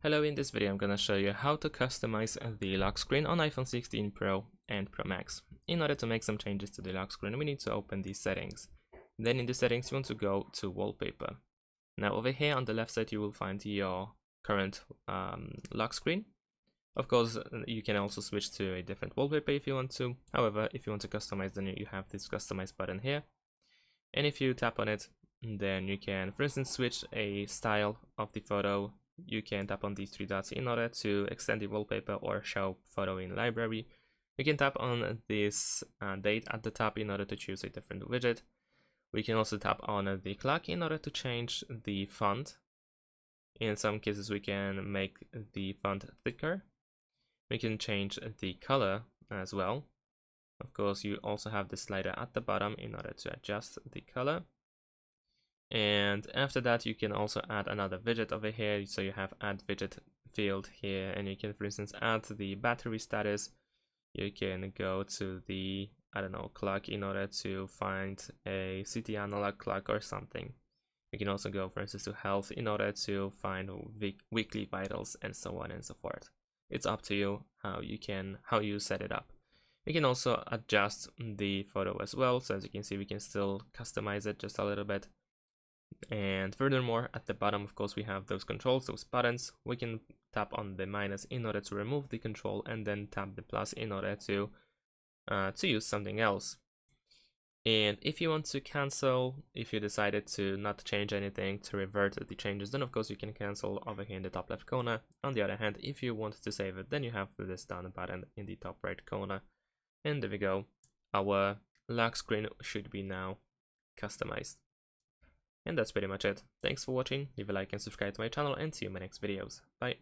Hello, in this video I'm gonna show you how to customize the lock screen on iPhone 16 Pro and Pro Max. In order to make some changes to the lock screen, we need to open the settings. Then in the settings you want to go to wallpaper. Now over here on the left side you will find your current lock screen. Of course you can also switch to a different wallpaper if you want to. However, if you want to customize, then you have this customize button here. And if you tap on it, then you can, for instance, switch a style of the photo. You can tap on these three dots in order to extend the wallpaper or show photo in library. You can tap on this date at the top in order to choose a different widget. We can also tap on the clock in order to change the font. In some cases we can make the font thicker. We can change the color as well. Of course, you also have the slider at the bottom in order to adjust the color. And after that, you can also add another widget over here. So you have add widget field here, and you can, for instance, add the battery status. You can go to the, clock in order to find a city analog clock or something. You can also go, for instance, to health in order to find weekly vitals and so on and so forth. It's up to you how you set it up. We can also adjust the photo as well, so as you can see we can still customize it just a little bit. And furthermore, at the bottom, of course, we have those controls, those buttons. We can tap on the minus in order to remove the control, and then tap the plus in order to use something else. And if you want to cancel, if you decided to not change anything, to revert the changes, then of course you can cancel over here in the top left corner. On the other hand, if you want to save it, then you have this down button in the top right corner. And there we go. Our lock screen should be now customized. And that's pretty much it. Thanks for watching. Leave a like and subscribe to my channel, and see you in my next videos. Bye.